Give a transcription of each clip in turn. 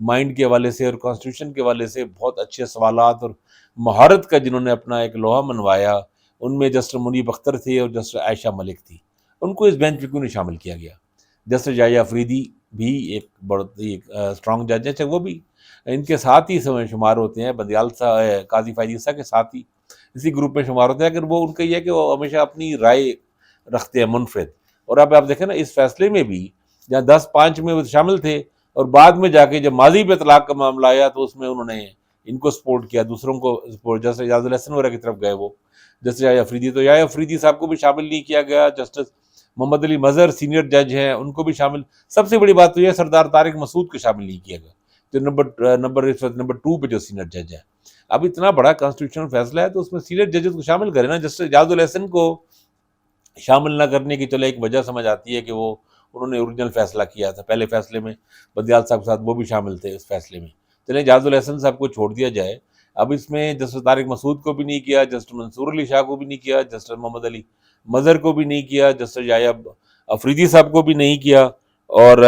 Mind کے حوالے سے اور کانسٹیٹیوشن کے حوالے سے بہت اچھے سوالات اور مہارت کا جنہوں نے اپنا ایک لوہا منوایا، ان میں جسٹس منیب اختر تھے اور جسٹس عائشہ ملک تھی. ان کو اس بینچ پہ کیوں نہیں شامل کیا گیا؟ جسٹس یحییٰ افریدی بھی ایک بہت ہی اسٹرانگ جج ہے، چاہے وہ بھی ان کے ساتھ ہی شمار ہوتے ہیں، بندیال صاحب قاضی فائز عیسیٰ کے ساتھ ہی اسی گروپ میں شمار ہوتے ہیں. اگر وہ ان کا یہ ہے کہ وہ ہمیشہ اپنی رائے رکھتے ہیں منفرد. اور اب آپ دیکھیں نا اس فیصلے میں بھی جہاں 10-5 میں وہ شامل تھے، اور بعد میں جا کے جب ماضی پہ طلاق کا معاملہ آیا تو اس میں انہوں نے ان کو سپورٹ کیا، دوسروں کو سپورٹ، جیسے اعجاز الحسن وغیرہ کی طرف گئے وہ، جیسے یحییٰ افریدی. تو یحییٰ افریدی صاحب کو بھی شامل نہیں کیا گیا. جسٹس محمد علی مظہر سینئر جج ہیں، ان کو بھی شامل. سب سے بڑی بات تو یہ سردار طارق مسعود کو شامل نہیں کیا گیا، جو نمبر 2 پہ جو سینئر جج ہے. اب اتنا بڑا کانسٹیٹیوشنل فیصلہ ہے تو اس میں سینئر ججز کو شامل کریں نا. جسٹس اعجاز الحسن کو شامل نہ کرنے کی چلے ایک وجہ سمجھ آتی ہے کہ وہ انہوں نے اوریجنل فیصلہ کیا تھا پہلے فیصلے میں، بندیال صاحب کے ساتھ وہ بھی شامل تھے اس فیصلے میں. چلیں اعجاز الحسن صاحب کو چھوڑ دیا جائے. اب اس میں جسٹس طارق مسعود کو بھی نہیں کیا، جسٹس منصور علی شاہ کو بھی نہیں کیا، جسٹس محمد علی مظہر کو بھی نہیں کیا، جسٹس یحییٰ افریدی صاحب کو بھی نہیں کیا، اور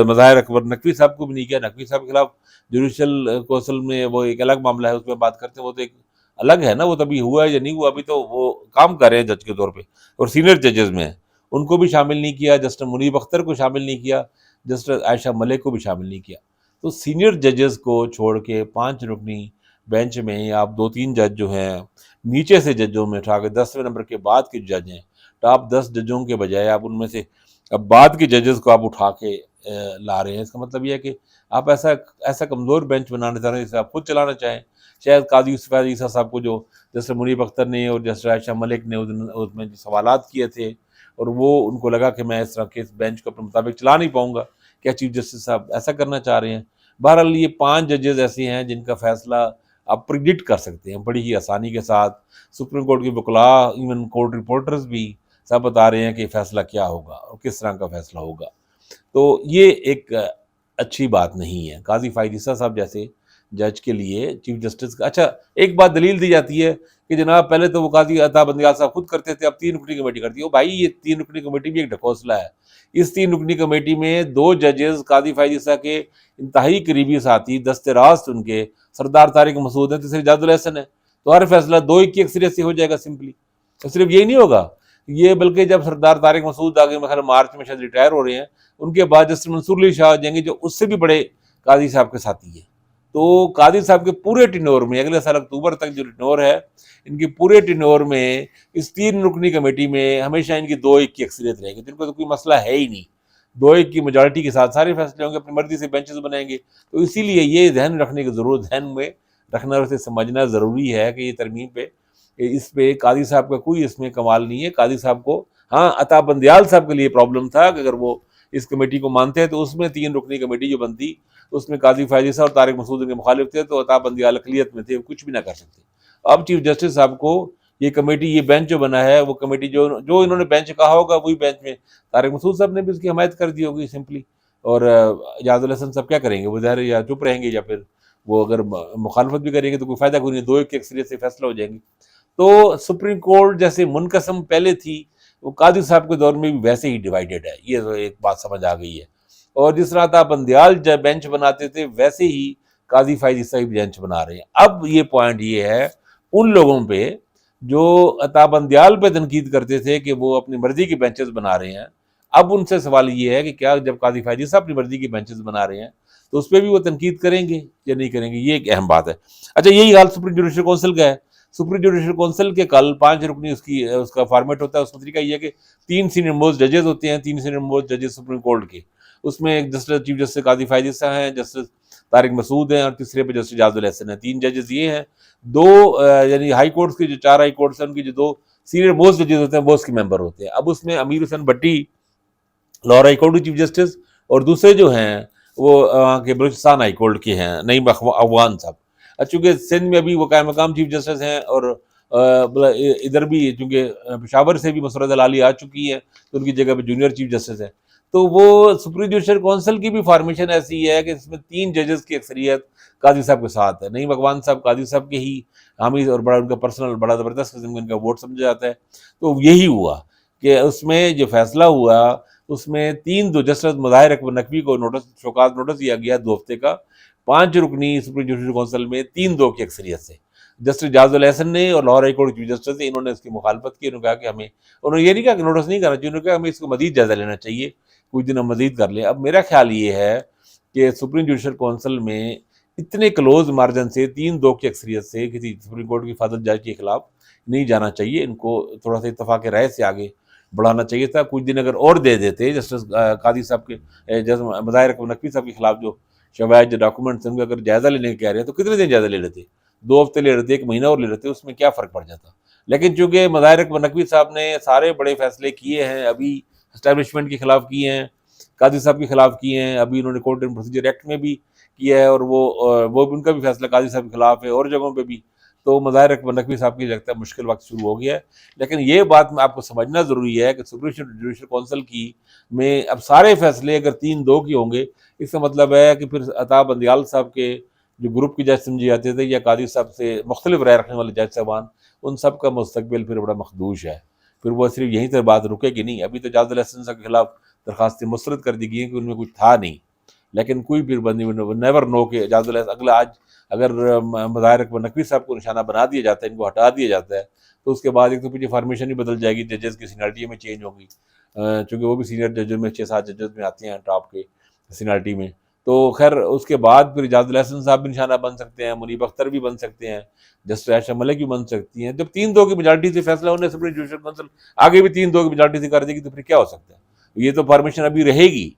مظاہر اکبر نقوی صاحب کو بھی نہیں کیا. نقوی صاحب کے خلاف جوڈیشل کونسل میں وہ ایک الگ معاملہ ہے، اس میں بات کرتے ہیں، وہ تو ایک الگ ہے نا، وہ تو ابھی ہوا ہے یا نہیں ہوا، ابھی تو وہ کام کر رہے ہیں جج کے طور پہ اور سینئر ججز میں ہیں. ان کو بھی شامل نہیں کیا. جسٹس منیب اختر کو شامل نہیں کیا، جسٹس عائشہ ملک کو بھی شامل نہیں کیا. تو سینئر ججز کو چھوڑ کے 5 رکنی بینچ میں آپ 2-3 جج جو ہیں نیچے سے ججوں میں اٹھا کے 10ویں نمبر کے بعد کے جج ہیں، ٹاپ 10 ججوں کے بجائے آپ ان میں سے اب بعد کے ججز کو آپ اٹھا کے لا رہے ہیں. اس کا مطلب یہ ہے کہ آپ ایسا کمزور بینچ بنانا چاہ رہے ہیں جسے آپ خود چلانا چاہیں. شاید قاضی یوسف فیض عیسیٰ صاحب کو جو جسٹس منیب اختر نے اور جسٹس عائشہ ملک نے اس میں جو سوالات کیے تھے، اور وہ ان کو لگا کہ میں اس طرح کے اس بینچ کو اپنے مطابق چلا نہیں پاؤں گا، کیا چیف جسٹس صاحب ایسا کرنا چاہ رہے ہیں. بہرحال یہ 5 ججز ایسے ہیں جن کا فیصلہ آپ پریڈکٹ کر سکتے ہیں بڑی ہی آسانی کے ساتھ. سپریم کورٹ کے وکلاء، ایون کورٹ رپورٹرز بھی سب بتا رہے ہیں کہ فیصلہ کیا ہوگا اور کس طرح کا فیصلہ ہوگا. تو یہ ایک اچھی بات نہیں ہے قاضی فائز عیسیٰ صاحب جیسے جج کے لیے چیف جسٹس کا. اچھا ایک بات دلیل دی جاتی ہے کہ جناب پہلے تو وہ قاضی عطا بندیال صاحب خود کرتے تھے، اب 3 رکنی کمیٹی کرتی ہے. وہ بھائی یہ 3 رکنی کمیٹی بھی ایک ڈھکوسلا ہے. اس 3 رکنی کمیٹی میں 2 ججز قاضی فائز عیسیٰ کے انتہائی قریبی ساتھی، دست راست ان کے سردار طارق مسعود ہیں، تیسرے اعجاز الحسن ہے. تو ہر فیصلہ 2 کی اکثریت سے ہو جائے گا سمپلی. صرف یہی نہیں ہوگا یہ، بلکہ جب سردار طارق مسعود آگے مثلا مارچ میں شاید ریٹائر ہو رہے ہیں، ان کے بعد جسٹس منصور علی شاہ آ جائیں گے جو اس سے بھی بڑے قاضی صاحب کے ساتھی ہیں. تو قاضی صاحب کے پورے ٹینور میں اگلے سال اکتوبر تک جو ٹینور ہے، ان کے پورے ٹینور میں اس 3 رکنی کمیٹی میں ہمیشہ ان کی 2-1 کی اکثریت رہے گی. جن کو تو کوئی مسئلہ ہے ہی نہیں، 2-1 کی میجارٹی کے ساتھ سارے فیصلے ہوں گے، اپنی مرضی سے بینچز بنائیں گے. تو اسی لیے یہ ذہن رکھنے کی ضرورت، ذہن میں رکھنا اور اسے سمجھنا ضروری ہے کہ یہ ترمیم پہ اس پہ قاضی صاحب کا کوئی اس میں کمال نہیں ہے. قاضی صاحب کو ہاں عطا بندیال صاحب کے لیے پرابلم تھا کہ اگر وہ اس کمیٹی کو مانتے ہیں تو اس میں 3 رکنی کمیٹی جو بنتی اس میں قاضی فائز عیسیٰ اور طارق مسعود کے مخالف تھے، تو عطا بندیال اقلیت میں تھے، وہ کچھ بھی نہ کر سکتے. اب چیف جسٹس صاحب کو یہ کمیٹی، یہ بینچ جو بنا ہے، وہ کمیٹی جو انہوں نے بینچ کہا ہوگا وہی بینچ میں طارق مسعود صاحب نے بھی اس کی حمایت کر دی ہوگی سمپلی. اور اعجاز الحسن صاحب کیا کریں گے؟ وہ ظاہر ہے یا چپ رہیں گے یا پھر وہ اگر مخالفت بھی کریں گے تو کوئی فائدہ کوئی نہیں، 2-1 کی اکثریت سے فیصلہ ہو جائیں گے. تو سپریم کورٹ جیسے منقسم پہلے تھی، وہ قاضی صاحب کے دور میں بھی ویسے ہی ڈیوائیڈڈ ہے. یہ تو ایک بات سمجھ آ گئی ہے. اور جس طرح عطا بندیال جب بینچ بناتے تھے ویسے ہی قاضی فائز عیسیٰ بھی بینچ بنا رہے ہیں. اب یہ پوائنٹ یہ ہے ان لوگوں پہ جو عطا بندیال پہ تنقید کرتے تھے کہ وہ اپنی مرضی کی بینچز بنا رہے ہیں، اب ان سے سوال یہ ہے کہ کیا جب قاضی فائز عیسیٰ اپنی مرضی کی بینچز بنا رہے ہیں تو اس پہ بھی وہ تنقید کریں گے یا نہیں کریں گے؟ یہ ایک اہم بات ہے. اچھا یہی حال سپریم جوڈیشل کونسل کا ہے. سپریم جوڈیشل کونسل کے کل 5 رکنی اس کا فارمیٹ ہوتا ہے. اس کا طریقہ یہ ہے کہ 3 سینئر موسٹ ججز ہوتے ہیں، 3 سینئر موسٹ ججز سپریم کورٹ کے. اس میں ایک جسٹس چیف جسٹس قاضی فائز عیسیٰ ہیں، جسٹس طارق مسعود ہیں، اور تیسرے پہ جسٹس اعجاز الحسن ہیں. 3 ججز یہ ہیں. 2 یعنی ہائی کورٹس کے جو 4 ہائی کورٹس ہیں ان کی جو 2 سینئر موسٹ ججز ہوتے ہیں وہ اس کے ممبر ہوتے ہیں. اب اس میں امیر حسین بھٹی لاہور ہائی کورٹ کے چیف جسٹس، اور دوسرے جو ہیں وہ وہاں کے بلوچستان ہائی کورٹ کے ہیں نعیم افغان صاحب. چونکہ سندھ میں ابھی وہ قائم مقام چیف جسٹس ہیں، اور ادھر بھی چونکہ پشاور سے بھی مسرت العالی آ چکی ہے تو ان کی جگہ پہ جونیئر چیف جسٹس ہے. تو وہ سپریم جوڈیشل کونسل کی بھی فارمیشن ایسی ہے کہ اس میں 3 ججز کی اکثریت قاضی صاحب کے ساتھ ہے. نعیم افغان صاحب قاضی صاحب کے ہی حامی اور بڑا ان کا پرسنل بڑا زبردست قسم کا ان کا ووٹ سمجھا جاتا ہے. تو یہی ہوا کہ اس میں جو فیصلہ ہوا اس میں 3 جسٹس مظاہر اکبر نقوی کو نوٹس شوکات نوٹس دیا گیا 2 ہفتے کا. 5 رکنی سپریم جوڈیشل کونسل میں 3-2 کی اکثریت سے جسٹس جاز الحسن نے اور Lahore high court chief justice نے انہوں نے اس کی مخالفت کی. انہوں نے کہا کہ انہوں نے یہ نہیں کہا کہ نوٹس نہیں کرنا چاہیے, انہوں نے کہا ہمیں اس کو مزید جائزہ لینا چاہیے, کچھ دن ہم مزید کر لیں. اب میرا خیال یہ ہے کہ سپریم جوڈیشل کونسل میں اتنے کلوز مارجن سے 3-2 کی اکثریت سے کسی سپریم کورٹ کی فاضل جج کے خلاف نہیں جانا چاہیے. ان کو تھوڑا سا اتفاق رائے سے آگے بڑھانا چاہیے تھا. کچھ دن اگر اور دے دیتے, جسٹس قاضی صاحب کے جج مظاہر اکمل نقوی صاحب کے خلاف جو شواہد جو ڈاکومنٹس ان کا اگر جائزہ لینے کے کہہ رہے ہیں تو کتنے دن جائزہ لے لیتے؟ 2 ہفتے لے لیتے, 1 مہینہ اور لے لیتے, اس میں کیا فرق پڑ جاتا؟ لیکن چونکہ مظاہر اکمل نقوی صاحب نے سارے بڑے فیصلے کیے ہیں, ابھی اسٹیبلشمنٹ کے خلاف کیے ہیں, قاضی صاحب کے خلاف کیے ہیں, ابھی انہوں نے کورٹ اینڈ پروسیجر ایکٹ میں بھی کیا ہے, اور وہ بھی ان کا بھی فیصلہ قاضی صاحب کے خلاف ہے اور جگہوں پہ بھی. تو مظاہر اکمل نقوی صاحب کی لگتا ہے مشکل وقت شروع ہو گیا ہے. لیکن یہ بات میں آپ کو سمجھنا ضروری ہے کہ سپریم جوڈیشل کونسل کی میں اب سارے فیصلے اگر 3-2 کی ہوں گے, اس کا مطلب ہے کہ پھر عطا بندیال صاحب کے جو گروپ کے جج سمجھے جاتے تھے یا قاضی صاحب سے مختلف رائے رکھنے والے جج صاحبان, ان سب کا مستقبل پھر بڑا مخدوش ہے. پھر وہ صرف یہیں تک بات رکے گی نہیں. ابھی تو جاز الحسن صاحب کے خلاف درخواستیں مسترد کر دی گئی ہیں کہ ان میں کچھ تھا نہیں, لیکن کوئی پھر بندی نیور نو کہ جاز الحسن اگلا آج اگر مظاہر اکمل نقوی صاحب کو نشانہ بنا دیا جاتا ہے, ان کو ہٹا دیا جاتا ہے, تو اس کے بعد ایک تو پیچھے فارمیشن ہی بدل جائے گی, ججز کی سینیرٹی میں چینج ہوگی, چونکہ وہ بھی سینئر ججز میں 6-7 ججز میں آتے ہیں ٹاپ کے سینیرٹی میں. تو خیر اس کے بعد پھر جاز الحسن صاحب بھی نشانہ بن سکتے ہیں, منیب اختر بھی بن سکتے ہیں, جسٹس عائشہ ملک بھی بن سکتی ہیں. جب 3-2 کی میجارٹی سے فیصلہ ہونے سپریم جوڈیشل کونسل آگے بھی 3-2 کی میجارٹی سے کر دے گی تو پھر کیا ہو سکتا ہے؟ یہ تو فارمیشن ابھی رہے گی,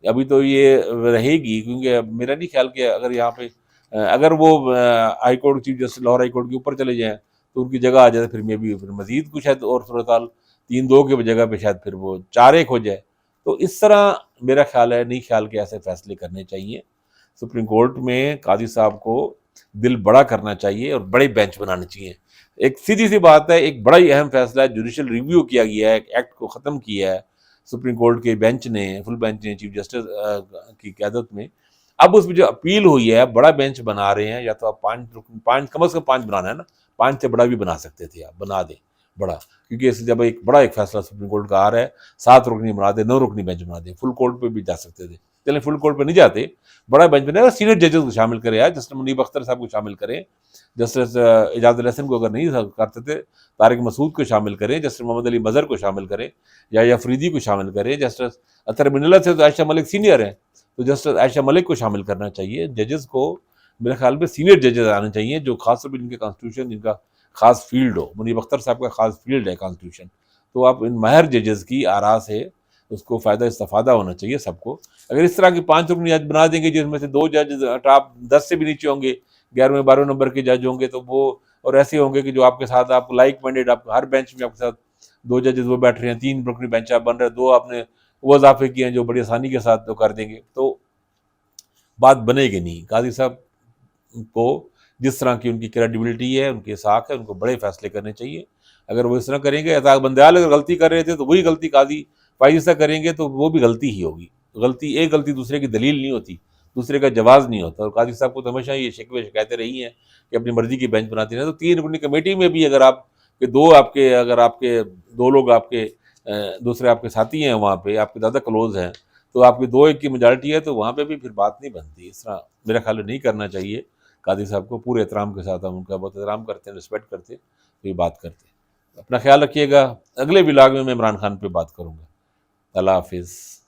ابھی تو یہ رہے گی, کیونکہ میرا نہیں خیال کہ اگر یہاں پہ اگر وہ high court chief justice Lahore high court کے اوپر چلے جائیں تو ان کی جگہ آ جائے, پھر میں بھی پھر مزید کچھ شاید اور صورتحال 3-2 کی جگہ پہ شاید پھر وہ 4-1 ہو جائے. تو اس طرح میرا خیال ہے, نہیں خیال کہ ایسے فیصلے کرنے چاہیے. سپریم کورٹ میں قاضی صاحب کو دل بڑا کرنا چاہیے اور بڑے بینچ بنانے چاہیے. ایک سیدھی سی بات ہے, ایک بڑا ہی اہم فیصلہ ہے, جوڈیشل ریویو کیا گیا ہے, ایک ایکٹ کو ختم کیا ہے سپریم کورٹ کے بینچ نے, فل بینچ نے چیف جسٹس کی قیادت میں. اب اس میں جو اپیل ہوئی ہے, بڑا بینچ بنا رہے ہیں, یا تو آپ 5 کم از کم 5 بنانا ہے نا, 5 سے بڑا بھی بنا سکتے تھے, آپ بنا دیں بڑا, کیونکہ اس جب ایک بڑا ایک فیصلہ سپریم کورٹ کا آ رہا ہے, 7 رکنی بنا دیں, 9 رکنی بینچ بنا دیں. فل کورٹ پہ بھی جا سکتے تھے, چلیں فل کورٹ پہ نہیں جاتے, بڑا بینچ بنے, سینئر ججز کو شامل کرے, جسٹس منیب اختر صاحب کو شامل کریں, جسٹس اعجاز الحسن کو اگر نہیں کرتے تھے طارق مسعود کو شامل کریں, جسٹس محمد علی مظہر کو شامل کریں, یا فریدی کو شامل کریں. جسٹس اطہر بن اللہ سے تو عائشہ ملک سینئر ہیں, تو جسٹس عائشہ ملک کو شامل کرنا چاہیے. ججز کو میرے خیال میں سینئر ججز آنے چاہیے, جو خاص طور پہ جن کے کانسٹیٹیوشن جن کا خاص فیلڈ ہو. منیب اختر صاحب کا خاص فیلڈ ہے کانسٹیٹیوشن, تو آپ ان ماہر ججز کی آراء سے اس کو فائدہ استفادہ ہونا چاہیے سب کو. اگر اس طرح کی 5 رکنی جج بنا دیں گے جس میں سے 2 جج ٹاپ 10 سے بھی نیچے ہوں گے, 11ویں 12ویں نمبر کے جج ہوں گے, تو وہ اور ایسے ہوں گے کہ جو آپ کے ساتھ آپ لائک مائنڈیڈ, آپ ہر بینچ میں آپ کے ساتھ 2 ججز وہ بیٹھ رہے ہیں, 3 رکنی بینچ آپ بن رہے ہیں, 2 آپ نے وہ اضافے کیے ہیں جو بڑی آسانی کے ساتھ تو کر دیں گے, تو بات بنے گی نہیں. قاضی صاحب کو جس طرح کی ان کی کریڈیبلٹی ہے, ان کی ساکھ ہے, ان کو بڑے فیصلے کرنے چاہیے. اگر وہ اس طرح کریں گے, عطا بندیال اگر غلطی کر رہے تھے تو وہی غلطی قاضی فائز صاحب کریں گے, تو وہ بھی غلطی ہی ہوگی. ایک غلطی دوسرے کی دلیل نہیں ہوتی, دوسرے کا جواز نہیں ہوتا. اور قاضی صاحب کو تو ہمیشہ یہ شکوے شکایتیں رہی ہیں کہ اپنی مرضی کی بینچ بناتے ہیں. تو 3 رکنی کمیٹی میں بھی اگر آپ کے 2 آپ کے اگر آپ کے 2 لوگ آپ کے دوسرے آپ کے ساتھی ہیں, وہاں پہ آپ کے زیادہ کلوز ہیں, تو آپ کی 2-1 کی میجارٹی ہے, تو وہاں پہ بھی پھر بات نہیں بنتی. اس طرح میرا خیال نہیں کرنا چاہیے. قاضی صاحب کو پورے احترام کے ساتھ ہم ان کا بہت احترام کرتے ہیں, رسپیکٹ کرتے ہیں, تو یہ بات کرتے ہیں. اپنا خیال رکھیے گا. اگلے ولاگ میں عمران خان پہ بات کروں گا. اللہ حافظ.